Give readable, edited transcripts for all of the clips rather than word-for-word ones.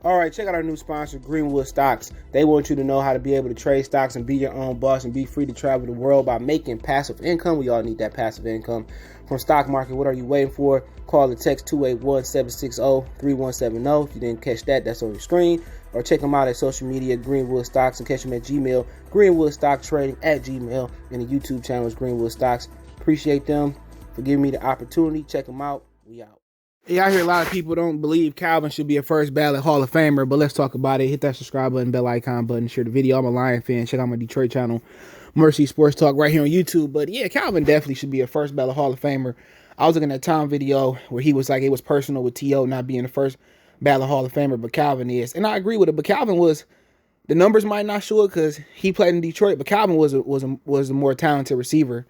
All right, check out our new sponsor, Greenwood Stocks. They want you to know how to be able to trade stocks and be your own boss and be free to travel the world by making passive income. We all need that passive income from stock market. What are you waiting for? Call or text 281-760-3170. If you didn't catch that, that's on your screen. Or check them out at social media, Greenwood Stocks, and catch them at Gmail, Greenwood Stock Trading at Gmail, and the YouTube channel is Greenwood Stocks. Appreciate them for giving me the opportunity. Check them out. We out. Yeah, I hear a lot of people don't believe Calvin should be a first ballot Hall of Famer, but let's talk about it. Hit that subscribe button, bell icon button, share the video. I'm a Lion fan. Check out my Detroit channel, Mercy Sports Talk, right here on YouTube. But yeah, Calvin definitely should be a first ballot Hall of Famer. I was looking at a Tom video where he was like, it was personal with T.O. not being the first ballot Hall of Famer, but Calvin is. And I agree with it, but Calvin was, the numbers might not show it because he played in Detroit, but Calvin was a more talented receiver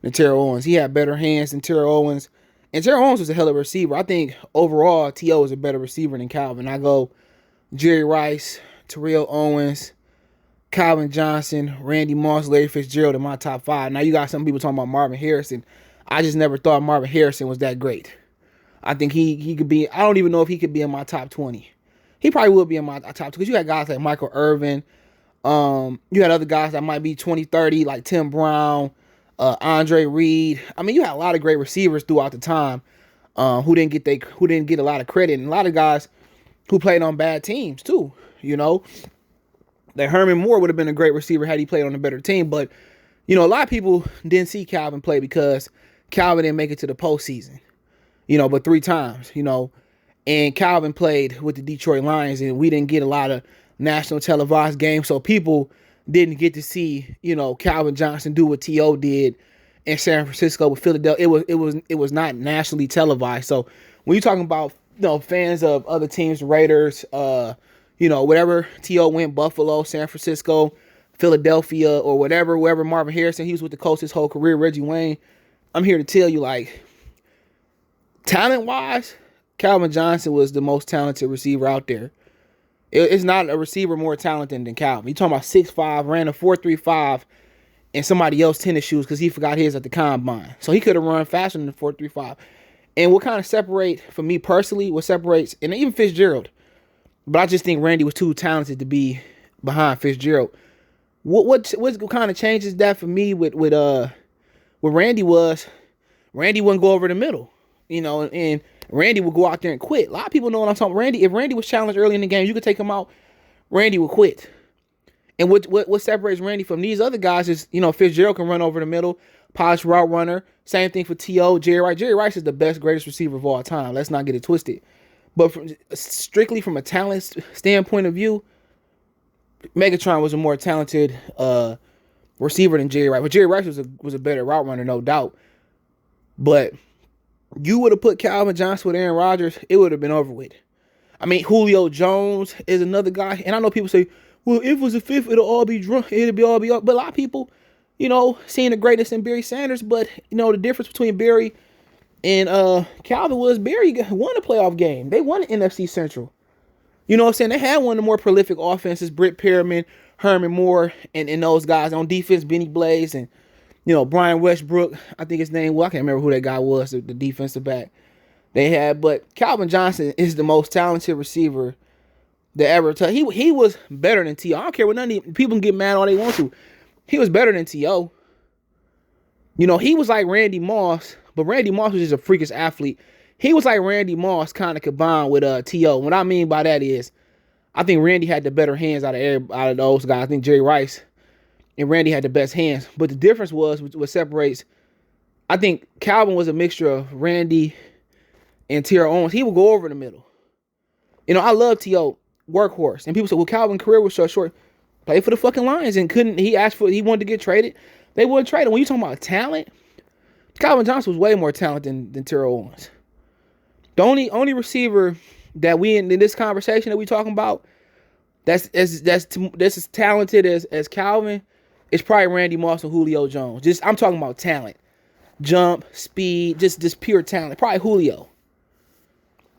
than Terrell Owens. He had better hands than Terrell Owens. And Terrell Owens was a hell of a receiver. I think overall, T.O. is a better receiver than Calvin. I go Jerry Rice, Terrell Owens, Calvin Johnson, Randy Moss, Larry Fitzgerald in my top 5. Now, you got some people talking about Marvin Harrison. I just never thought Marvin Harrison was that great. I think he could be, I don't even know if he could be in my top 20. He probably will be in my top 20 because you had guys like Michael Irvin. You had other guys that might be 20, 30, like Tim Brown, Andre Reed. I mean, you had a lot of great receivers throughout the time who didn't get a lot of credit, and a lot of guys who played on bad teams too. You know, that Herman Moore would have been a great receiver had he played on a better team. But you know, a lot of people didn't see Calvin play because Calvin didn't make it to the postseason. You know, but 3 times. You know, and Calvin played with the Detroit Lions, and we didn't get a lot of national televised games, so people didn't get to see, you know, Calvin Johnson do what T.O. did in San Francisco with Philadelphia. It was not nationally televised. So when you're talking about, you know, fans of other teams, Raiders, you know, whatever T.O. went, Buffalo, San Francisco, Philadelphia, or whatever, wherever Marvin Harrison, he was with the Colts his whole career, Reggie Wayne. I'm here to tell you, like, talent-wise, Calvin Johnson was the most talented receiver out there. It's not a receiver more talented than Calvin. You're talking about 6'5", ran a 4.35 in somebody else's tennis shoes because he forgot his at the combine. So he could have run faster than the 4.35. And what kind of separate, for me personally, what separates, and even Fitzgerald, but I just think Randy was too talented to be behind Fitzgerald. What kind of changes that for me with Randy was, Randy wouldn't go over the middle, you know, and Randy would go out there and quit. A lot of people know what I'm talking about. Randy, if Randy was challenged early in the game, you could take him out. Randy would quit. And what separates Randy from these other guys is, you know, Fitzgerald can run over the middle, polished route runner. Same thing for T.O. Jerry Rice. Jerry Rice is the best, greatest receiver of all time. Let's not get it twisted. But strictly from a talent standpoint of view, Megatron was a more talented receiver than Jerry Rice. But Jerry Rice was a better route runner, no doubt. But you would have put Calvin Johnson with Aaron Rodgers, it would have been over with. I mean, Julio Jones is another guy. And I know people say, well, if it was a fifth, it'll all be drunk. It'll all be up. But a lot of people, you know, seeing the greatness in Barry Sanders. But, you know, the difference between Barry and Calvin was Barry won a playoff game. They won the NFC Central. You know what I'm saying? They had one of the more prolific offenses, Britt Perriman, Herman Moore, and those guys on defense, Benny Blaze, and you know, Brian Westbrook, I think his name, well, I can't remember who that guy was, the defensive back they had. But Calvin Johnson is the most talented receiver that ever touched. He was better than T.O. I don't care what none of people can get mad all they want to. He was better than T.O. You know, he was like Randy Moss, but Randy Moss was just a freakish athlete. He was like Randy Moss kind of combined with T.O. What I mean by that is, I think Randy had the better hands out of those guys. I think Jerry Rice and Randy had the best hands. But the difference was what separates, I think Calvin was a mixture of Randy and Terrell Owens. He would go over the middle. You know, I love T.O. workhorse. And people say, well, Calvin's career was so short. Played for the fucking Lions and he wanted to get traded. They wouldn't trade him. When you talking about talent, Calvin Johnson was way more talented than Terrell Owens. The only receiver that we in this conversation that we talking about that's as talented as Calvin, it's probably Randy Moss and Julio Jones. I'm talking about talent. Jump, speed, just pure talent. Probably Julio.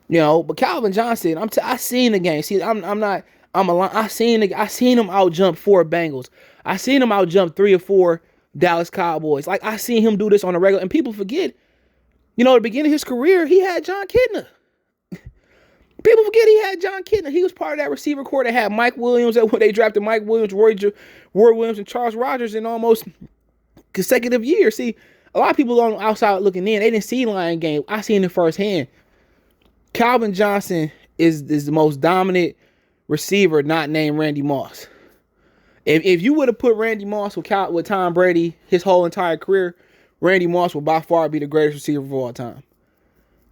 You know, but Calvin Johnson, I seen the game. See, I seen him out jump 4 Bengals. I seen him out jump 3 or 4 Dallas Cowboys. Like, I seen him do this on a regular, and people forget, you know, at the beginning of his career, he had John Kitna. People forget he had John Kitna. He was part of that receiver corps that had Mike Williams. When they drafted Mike Williams, Roy Williams, and Charles Rogers in almost consecutive years. See, a lot of people on the outside looking in, they didn't see Lion game. I seen it firsthand. Calvin Johnson is the most dominant receiver not named Randy Moss. If you would have put Randy Moss with Tom Brady his whole entire career, Randy Moss would by far be the greatest receiver of all time.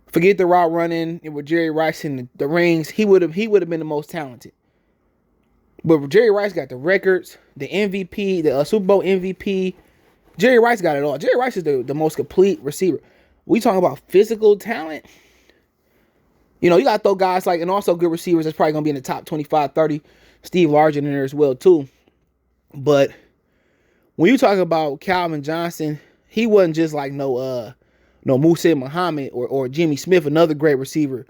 Forget the route running with Jerry Rice and the rings. He would have been the most talented. But Jerry Rice got the records, the MVP, the Super Bowl MVP. Jerry Rice got it all. Jerry Rice is the most complete receiver. We talking about physical talent. You know, you got to throw guys like, and also good receivers that's probably going to be in the top 25, 30. Steve Largent in there as well, too. But when you talk about Calvin Johnson, he wasn't just like no Musa Muhammad or Jimmy Smith, another great receiver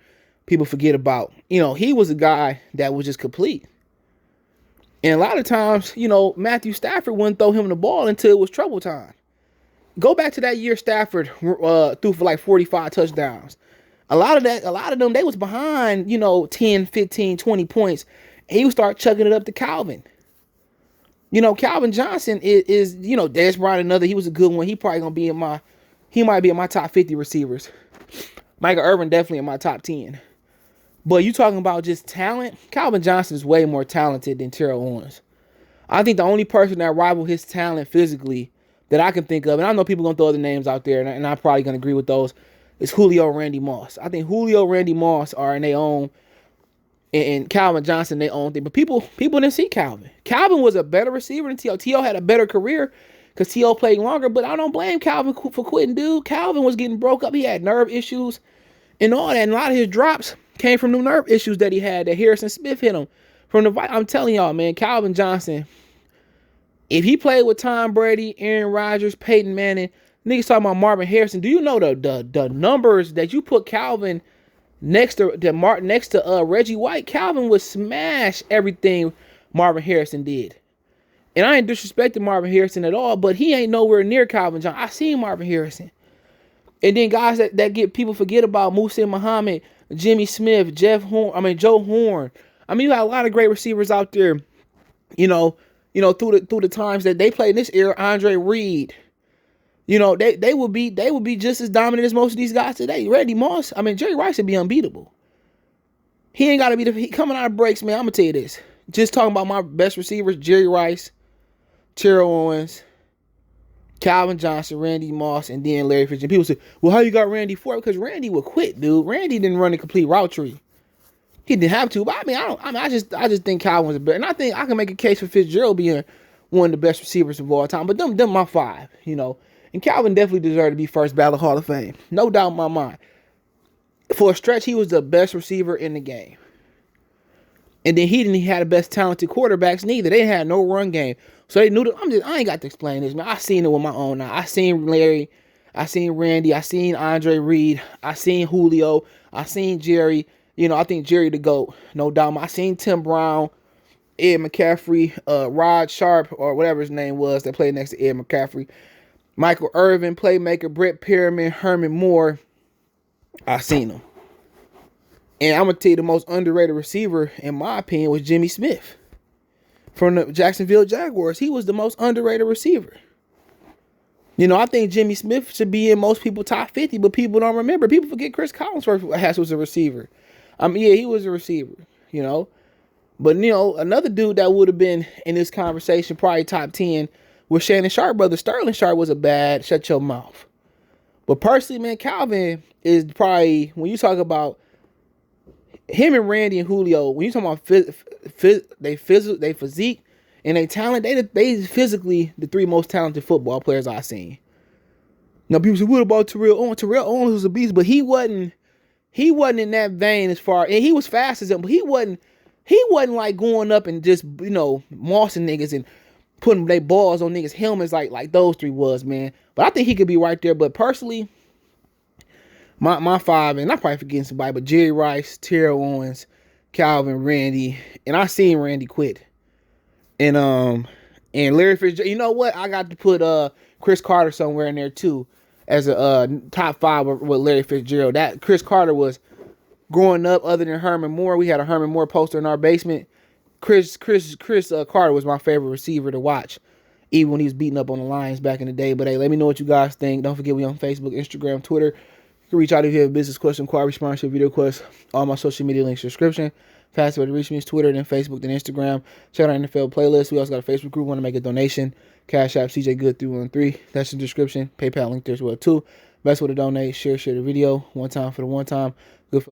people forget about. You know, he was a guy that was just complete. And a lot of times, you know, Matthew Stafford wouldn't throw him the ball until it was trouble time. Go back to that year Stafford threw for like 45 touchdowns. A lot of them, they was behind, you know, 10, 15, 20 points. And he would start chucking it up to Calvin. You know, Calvin Johnson is you know, Dez Bryant, another, he was a good one. He probably going to be he might be in my top 50 receivers. Michael Irvin definitely in my top 10. But you talking about just talent, Calvin Johnson is way more talented than Terrell Owens. I think the only person that rival his talent physically that I can think of, and I know people going to throw other names out there, and I'm probably going to agree with those, is Julio Randy Moss. I think Julio Randy Moss are in their own, and Calvin Johnson their own thing. But people didn't see Calvin. Calvin was a better receiver than T.O. T.O. had a better career because T.O. played longer, but I don't blame Calvin for quitting, dude. Calvin was getting broke up. He had nerve issues and all that, and a lot of his drops came from the nerve issues that he had, that Harrison Smith hit him. I'm telling y'all, man, Calvin Johnson, if he played with Tom Brady, Aaron Rodgers, Peyton Manning, niggas talking about Marvin Harrison, do you know the numbers that you put Calvin next to Reggie White? Calvin would smash everything Marvin Harrison did. And I ain't disrespecting Marvin Harrison at all, but he ain't nowhere near Calvin Johnson. I seen Marvin Harrison. And then guys that get people forget about Musa Muhammad, Jimmy Smith, Joe Horn. I mean, you got a lot of great receivers out there. You know, through the times that they played in this era, Andre Reed. You know, they would be just as dominant as most of these guys today. Randy Moss, I mean, Jerry Rice would be unbeatable. He ain't got to be coming out of breaks, man. I'm gonna tell you this. Just talking about my best receivers: Jerry Rice, Terrell Owens, Calvin Johnson, Randy Moss, and then Larry Fitzgerald. People say, well, how you got Randy for it? Because Randy would quit, dude. Randy didn't run a complete route tree. He didn't have to, but I just think Calvin was better. And I think I can make a case for Fitzgerald being one of the best receivers of all time. But them my five, you know. And Calvin definitely deserved to be first ballot Hall of Fame. No doubt in my mind. For a stretch, he was the best receiver in the game. And then he didn't have the best talented quarterbacks neither. They had no run game. So they knew that I ain't got to explain this, man. I seen it with my own eye. I seen Larry. I seen Randy. I seen Andre Reed. I seen Julio. I seen Jerry. You know, I think Jerry the GOAT. No doubt. I seen Tim Brown, Ed McCaffrey, Rod Sharp, or whatever his name was that played next to Ed McCaffrey. Michael Irvin, playmaker, Brett Perriman, Herman Moore. I seen them. And I'm going to tell you the most underrated receiver, in my opinion, was Jimmy Smith from the Jacksonville Jaguars. He was the most underrated receiver. You know, I think Jimmy Smith should be in most people's top 50, but people don't remember. People forget Chris Collinsworth was a receiver. Yeah, he was a receiver, you know. But, you know, another dude that would have been in this conversation, probably top 10, was Shannon Sharp, brother. Sterling Sharp was a bad shut your mouth. But personally, man, Calvin is probably, when you talk about him and Randy and Julio, when you talk about they physique and they talent, they physically the three most talented football players I've seen. Now people say, what about Terrell Owens? Terrell Owens was a beast, but he wasn't in that vein as far, and he was fast as him, but he wasn't like going up and just, you know, mossing niggas and putting their balls on niggas' helmets like those three was, man. But I think he could be right there. But personally, my five, and I'm probably forgetting somebody, but Jerry Rice, Terrell Owens, Calvin, Randy, and I seen Randy quit. And Larry Fitzgerald, you know what? I got to put Chris Carter somewhere in there too as a top five with Larry Fitzgerald. That Chris Carter was growing up, other than Herman Moore, we had a Herman Moore poster in our basement. Chris Carter was my favorite receiver to watch, even when he was beating up on the Lions back in the day. But hey, let me know what you guys think. Don't forget we on Facebook, Instagram, Twitter. You can reach out if you have a business question, inquiry, sponsorship, video request. All my social media links in the description. Fastest way to reach me is Twitter, then Facebook, then Instagram. Check out our NFL playlist. We also got a Facebook group. Want to make a donation? Cash App CJ Good 313. That's in the description. PayPal link there as well too. Best way to donate. Share the video. One time for the one time.